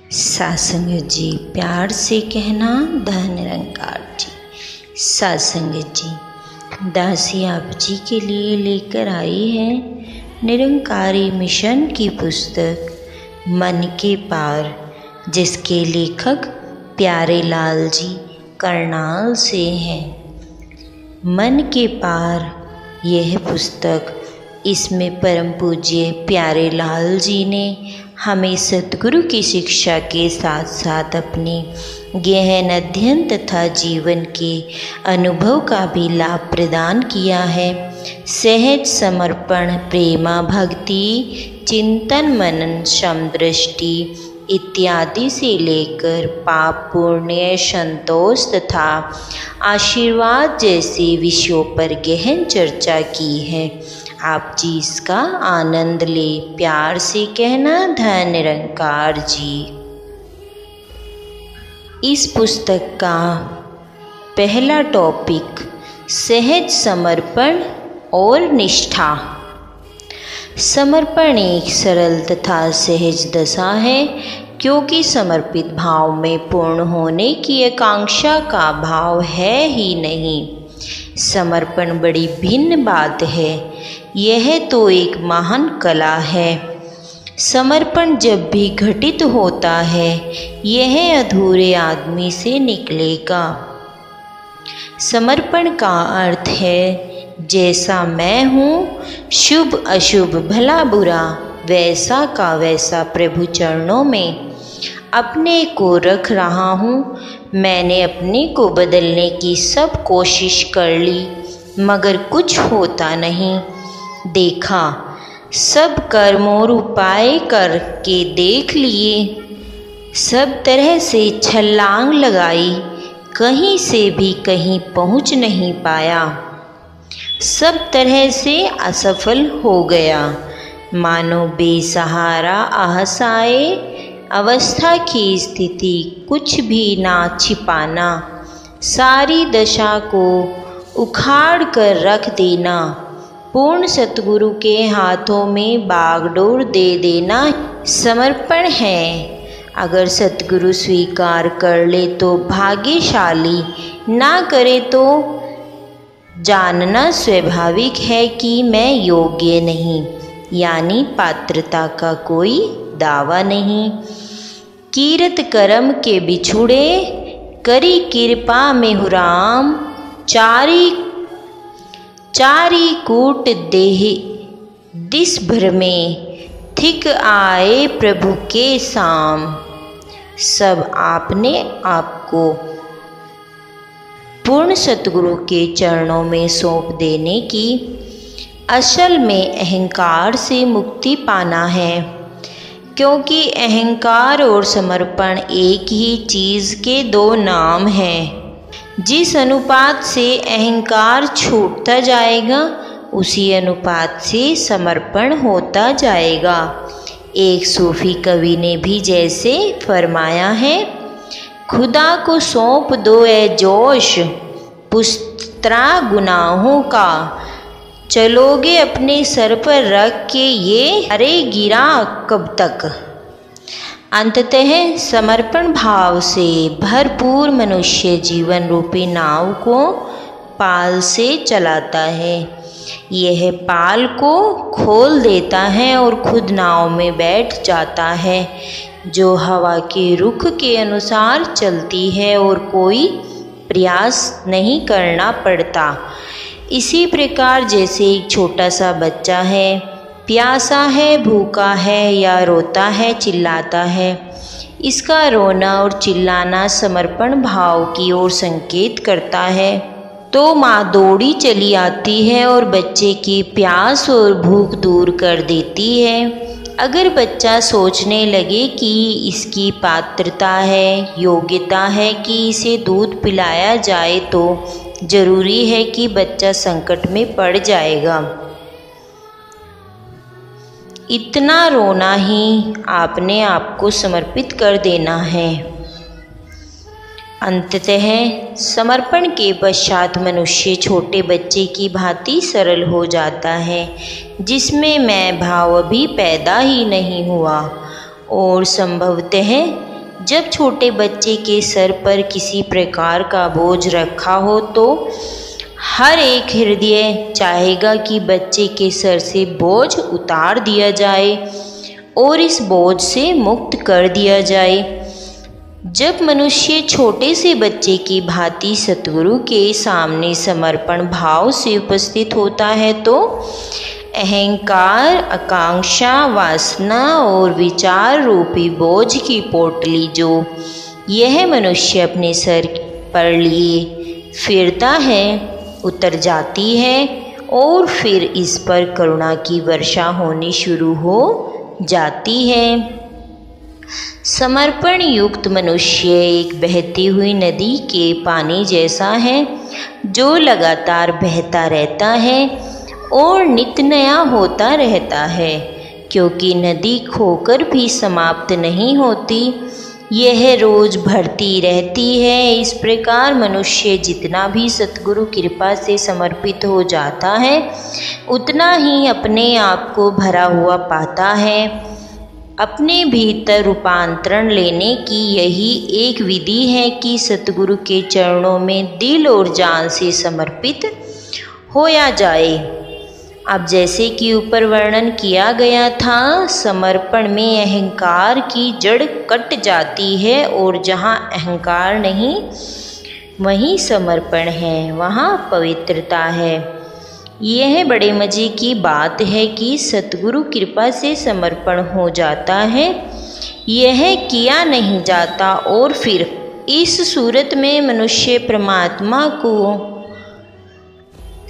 सत्संग जी, प्यार से कहना धन निरंकार जी। सत्संग जी, दासी आप जी के लिए लेकर आई है निरंकारी मिशन की पुस्तक मन के पार, जिसके लेखक प्यारे लाल जी करनाल से हैं। मन के पार यह पुस्तक, इसमें परम पूज्य प्यारे लाल जी ने हमें सतगुरु की शिक्षा के साथ साथ अपने गहन अध्ययन तथा जीवन के अनुभव का भी लाभ प्रदान किया है। सहज समर्पण, प्रेमा भक्ति, चिंतन मनन, समदृष्टि इत्यादि से लेकर पाप पुण्य, संतोष तथा आशीर्वाद जैसे विषयों पर गहन चर्चा की है। आप जी इसका आनंद ले। प्यार से कहना धन निरंकार जी। इस पुस्तक का पहला टॉपिक सहज समर्पण और निष्ठा। समर्पण एक सरल तथा सहज दशा है, क्योंकि समर्पित भाव में पूर्ण होने की आकांक्षा का भाव है ही नहीं। समर्पण बड़ी भिन्न बात है, यह तो एक महान कला है। समर्पण जब भी घटित होता है, यह अधूरे आदमी से निकलेगा। समर्पण का अर्थ है, जैसा मैं हूँ, शुभ अशुभ भला बुरा वैसा का वैसा प्रभु चरणों में अपने को रख रहा हूँ। मैंने अपने को बदलने की सब कोशिश कर ली, मगर कुछ होता नहीं। देखा, सब कर्म और उपाय करके देख लिए, सब तरह से छलांग लगाई, कहीं से भी कहीं पहुँच नहीं पाया। सब तरह से असफल हो गया, मानो बेसहारा असहाय अवस्था की स्थिति, कुछ भी ना छिपाना, सारी दशा को उखाड़ कर रख देना, पूर्ण सतगुरु के हाथों में बागडोर दे देना समर्पण है। अगर सतगुरु स्वीकार कर ले तो भाग्यशाली, ना करे तो जानना स्वाभाविक है कि मैं योग्य नहीं, यानी पात्रता का कोई दावा नहीं। कीरत कर्म के बिछुड़े, करी कृपा में हुराम, चारी कूट देह दिस भर में, थिक आए प्रभु के साम। सब आपने आपको पूर्ण सतगुरु के चरणों में सौंप देने की, असल में अहंकार से मुक्ति पाना है, क्योंकि अहंकार और समर्पण एक ही चीज़ के दो नाम हैं। जिस अनुपात से अहंकार छूटता जाएगा, उसी अनुपात से समर्पण होता जाएगा। एक सूफी कवि ने भी जैसे फरमाया है, खुदा को सौंप दो ए जोश, पुस्तरा गुनाहों का, चलोगे अपने सर पर रख के ये, अरे गिरा कब तक। अंततः समर्पण भाव से भरपूर मनुष्य जीवन रूपी नाव को पाल से चलाता है। यह पाल को खोल देता है और खुद नाव में बैठ जाता है, जो हवा के रुख के अनुसार चलती है और कोई प्रयास नहीं करना पड़ता। इसी प्रकार जैसे एक छोटा सा बच्चा है, प्यासा है, भूखा है या रोता है, चिल्लाता है, इसका रोना और चिल्लाना समर्पण भाव की ओर संकेत करता है, तो माँ दौड़ी चली आती है और बच्चे की प्यास और भूख दूर कर देती है। अगर बच्चा सोचने लगे कि इसकी पात्रता है, योग्यता है कि इसे दूध पिलाया जाए, तो जरूरी है कि बच्चा संकट में पड़ जाएगा। इतना रोना ही आपने आप को समर्पित कर देना है। अंततः समर्पण के पश्चात मनुष्य छोटे बच्चे की भांति सरल हो जाता है, जिसमें मैं भाव अभी पैदा ही नहीं हुआ और संभवतः जब छोटे बच्चे के सर पर किसी प्रकार का बोझ रखा हो तो हर एक हृदय चाहेगा कि बच्चे के सर से बोझ उतार दिया जाए और इस बोझ से मुक्त कर दिया जाए। जब मनुष्य छोटे से बच्चे की भांति सतगुरु के सामने समर्पण भाव से उपस्थित होता है तो अहंकार, आकांक्षा, वासना और विचार रूपी बोझ की पोटली जो यह मनुष्य अपने सर पर लिए फिरता है उतर जाती है और फिर इस पर करुणा की वर्षा होनी शुरू हो जाती है। समर्पण युक्त मनुष्य एक बहती हुई नदी के पानी जैसा है जो लगातार बहता रहता है और नित नया होता रहता है, क्योंकि नदी खोकर भी समाप्त नहीं होती, यह रोज भरती रहती है। इस प्रकार मनुष्य जितना भी सतगुरु कृपा से समर्पित हो जाता है उतना ही अपने आप को भरा हुआ पाता है। अपने भीतर रूपांतरण लेने की यही एक विधि है कि सतगुरु के चरणों में दिल और जान से समर्पित होया जाए। अब जैसे कि ऊपर वर्णन किया गया था, समर्पण में अहंकार की जड़ कट जाती है और जहाँ अहंकार नहीं वहीं समर्पण है, वहाँ पवित्रता है। यह बड़े मज़े की बात है कि सतगुरु कृपा से समर्पण हो जाता है, यह किया नहीं जाता और फिर इस सूरत में मनुष्य परमात्मा को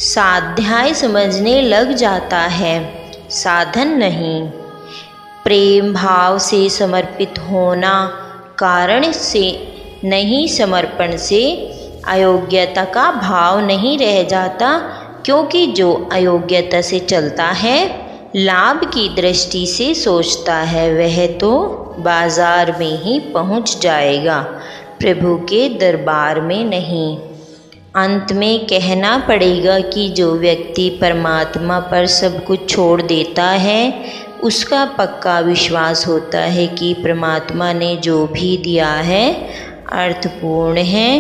साध्याय समझने लग जाता है, साधन नहीं। प्रेम भाव से समर्पित होना कारण से नहीं, समर्पण से अयोग्यता का भाव नहीं रह जाता, क्योंकि जो अयोग्यता से चलता है, लाभ की दृष्टि से सोचता है, वह तो बाजार में ही पहुंच जाएगा, प्रभु के दरबार में नहीं। अंत में कहना पड़ेगा कि जो व्यक्ति परमात्मा पर सब कुछ छोड़ देता है उसका पक्का विश्वास होता है कि परमात्मा ने जो भी दिया है अर्थपूर्ण है।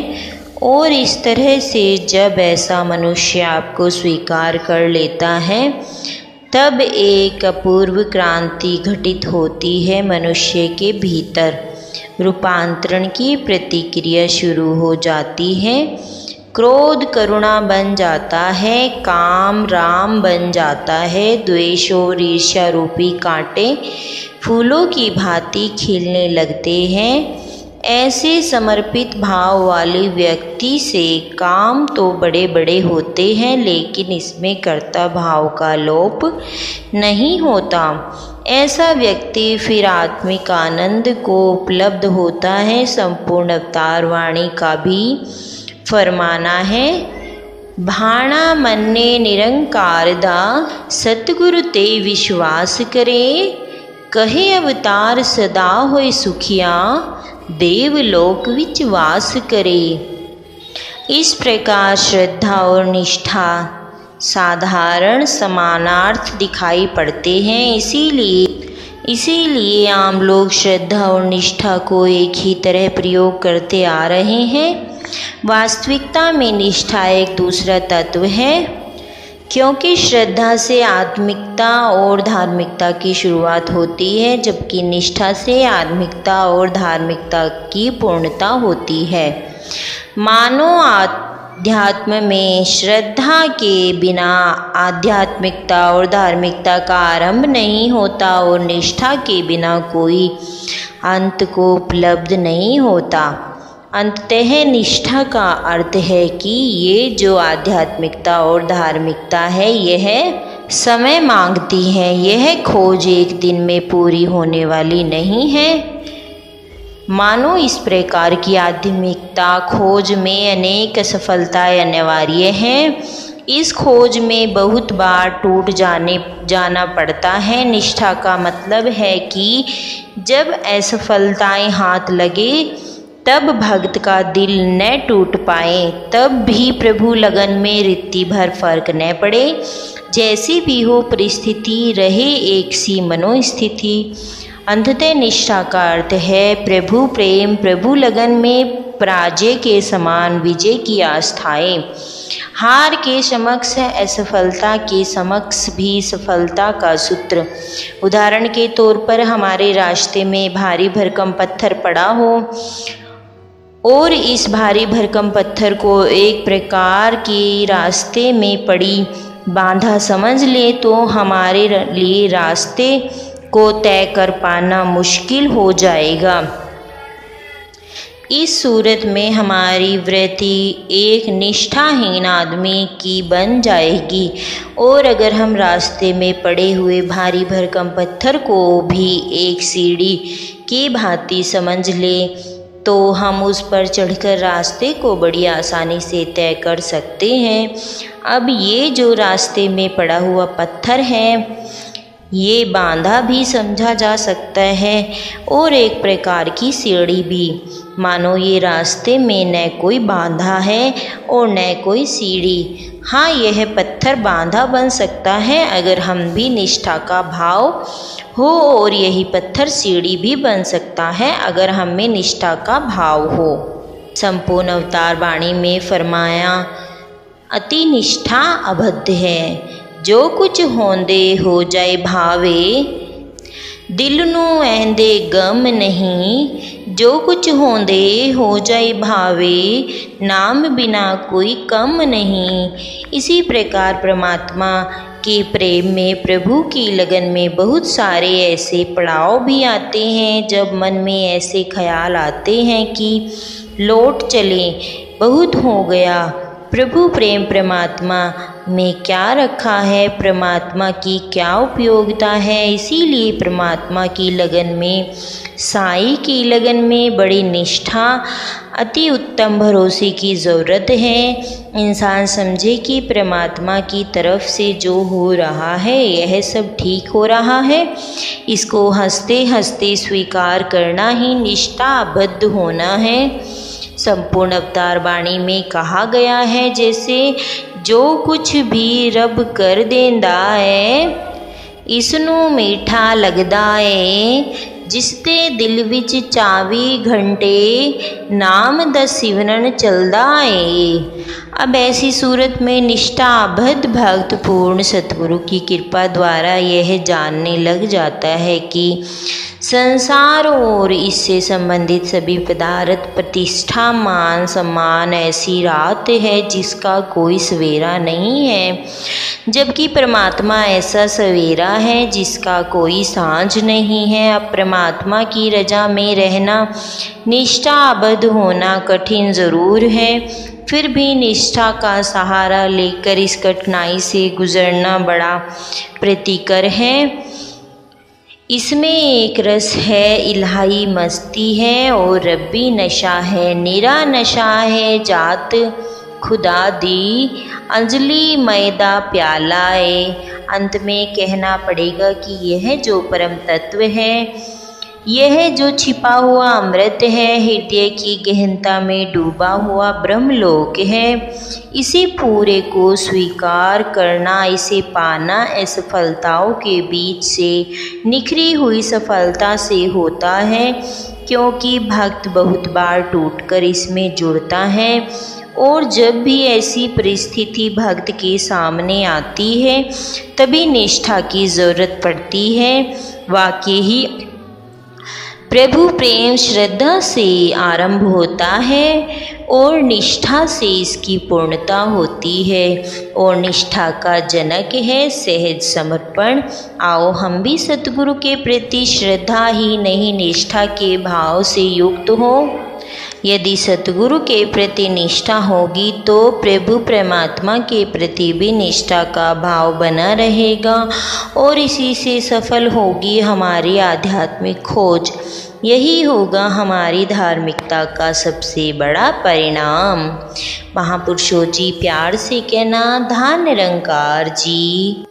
और इस तरह से जब ऐसा मनुष्य आपको स्वीकार कर लेता है तब एक अपूर्व क्रांति घटित होती है, मनुष्य के भीतर रूपांतरण की प्रतिक्रिया शुरू हो जाती है। क्रोध करुणा बन जाता है, काम राम बन जाता है, द्वेष और ईर्ष्या रूपी कांटे फूलों की भांति खिलने लगते हैं। ऐसे समर्पित भाव वाले व्यक्ति से काम तो बड़े बड़े होते हैं, लेकिन इसमें कर्ता भाव का लोप नहीं होता। ऐसा व्यक्ति फिर आत्मिक आनंद को उपलब्ध होता है। संपूर्ण अवतार वाणी का भी फरमाना है, भाणा मन्ने निरंकार दा, सतगुरु ते विश्वास करे, कहे अवतार सदा होए सुखिया, देवलोक विच वास करे। इस प्रकार श्रद्धा और निष्ठा साधारण समानार्थ दिखाई पड़ते हैं, इसीलिए आम लोग श्रद्धा और निष्ठा को एक ही तरह प्रयोग करते आ रहे हैं। वास्तविकता में निष्ठा एक दूसरा तत्व है, क्योंकि श्रद्धा से आत्मिकता और धार्मिकता की शुरुआत होती है, जबकि निष्ठा से आत्मिकता और धार्मिकता की पूर्णता होती है। मानो आध्यात्म में श्रद्धा के बिना आध्यात्मिकता और धार्मिकता का आरंभ नहीं होता और निष्ठा के बिना कोई अंत को उपलब्ध नहीं होता। अंततः निष्ठा का अर्थ है कि ये जो आध्यात्मिकता और धार्मिकता है यह समय मांगती है, यह खोज एक दिन में पूरी होने वाली नहीं है। मानो इस प्रकार की आध्यात्मिकता खोज में अनेक असफलताएं अनिवार्य हैं। इस खोज में बहुत बार टूट जाना पड़ता है। निष्ठा का मतलब है कि जब असफलताएं हाथ लगे तब भक्त का दिल न टूट पाए, तब भी प्रभु लगन में रित्ती भर फर्क न पड़े। जैसी भी हो परिस्थिति रहे एक सी मनोस्थिति, अंततः निष्ठा का अर्थ है प्रभु प्रेम, प्रभु लगन में पराजय के समान विजय की आस्थाएं। हार के समक्ष असफलता के समक्ष भी सफलता का सूत्र। उदाहरण के तौर पर हमारे रास्ते में भारी भरकम पत्थर पड़ा हो और इस भारी भरकम पत्थर को एक प्रकार की रास्ते में पड़ी बाधा समझ ले तो हमारे लिए रास्ते को तय कर पाना मुश्किल हो जाएगा। इस सूरत में हमारी वृत्ति एक निष्ठाहीन आदमी की बन जाएगी और अगर हम रास्ते में पड़े हुए भारी भरकम पत्थर को भी एक सीढ़ी की भांति समझ ले तो हम उस पर चढ़कर रास्ते को बड़ी आसानी से तय कर सकते हैं। अब ये जो रास्ते में पड़ा हुआ पत्थर है ये बांधा भी समझा जा सकता है और एक प्रकार की सीढ़ी भी। मानो ये रास्ते में न कोई बांधा है और न कोई सीढ़ी। हाँ, यह पत्थर बांधा बन सकता है अगर हम भी निष्ठा का भाव हो और यही पत्थर सीढ़ी भी बन सकता है अगर हम में निष्ठा का भाव हो। संपूर्ण अवतार वाणी में फरमाया, अति निष्ठा अबद्ध है, जो कुछ होंदे हो जाए भावे, दिल नू ऐंदे गम नहीं, जो कुछ होंदे हो जाए भावे, नाम बिना कोई कम नहीं। इसी प्रकार परमात्मा के प्रेम में, प्रभु की लगन में बहुत सारे ऐसे पड़ाव भी आते हैं जब मन में ऐसे ख्याल आते हैं कि लौट चले, बहुत हो गया। प्रभु प्रेम परमात्मा में क्या रखा है, परमात्मा की क्या उपयोगिता है। इसीलिए परमात्मा की लगन में, साईं की लगन में बड़ी निष्ठा, अति उत्तम भरोसे की ज़रूरत है। इंसान समझे कि परमात्मा की तरफ से जो हो रहा है यह सब ठीक हो रहा है, इसको हंसते हंसते स्वीकार करना ही निष्ठाबद्ध होना है। संपूर्ण अवतार वाणी में कहा गया है, जैसे जो कुछ भी रब कर देंदा है इसनू मीठा लगदा है, जिसते दिल विच 24 घंटे नाम दा सिमरन चलदा है। अब ऐसी सूरत में निष्ठाबद्ध भक्त पूर्ण सतगुरु की कृपा द्वारा यह जानने लग जाता है कि संसार और इससे संबंधित सभी पदार्थ, प्रतिष्ठा, मान सम्मान ऐसी रात है जिसका कोई सवेरा नहीं है, जबकि परमात्मा ऐसा सवेरा है जिसका कोई सांझ नहीं है। अब परमात्मा की रजा में रहना, निष्ठाबद्ध होना कठिन ज़रूर है, फिर भी निष्ठा का सहारा लेकर इस कठिनाई से गुजरना बड़ा प्रीतिकर है। इसमें एक रस है, इलाही मस्ती है और रब्बी नशा है, निरा नशा है, जात खुदा दी अंजलि मैदा प्याला है। अंत में कहना पड़ेगा कि यह जो परम तत्व है, यह जो छिपा हुआ अमृत है, हृदय की गहनता में डूबा हुआ ब्रह्मलोक है, इसी पूरे को स्वीकार करना, इसे पाना असफलताओं के बीच से निखरी हुई सफलता से होता है, क्योंकि भक्त बहुत बार टूटकर इसमें जुड़ता है और जब भी ऐसी परिस्थिति भक्त के सामने आती है तभी निष्ठा की ज़रूरत पड़ती है। वाकई ही प्रभु प्रेम श्रद्धा से आरंभ होता है और निष्ठा से इसकी पूर्णता होती है और निष्ठा का जनक है सहज समर्पण। आओ हम भी सतगुरु के प्रति श्रद्धा ही नहीं निष्ठा के भाव से युक्त हो। यदि सतगुरु के प्रति निष्ठा होगी तो प्रभु परमात्मा के प्रति भी निष्ठा का भाव बना रहेगा और इसी से सफल होगी हमारी आध्यात्मिक खोज। यही होगा हमारी धार्मिकता का सबसे बड़ा परिणाम। महापुरुषों जी प्यार से कहना, धन निरंकार जी।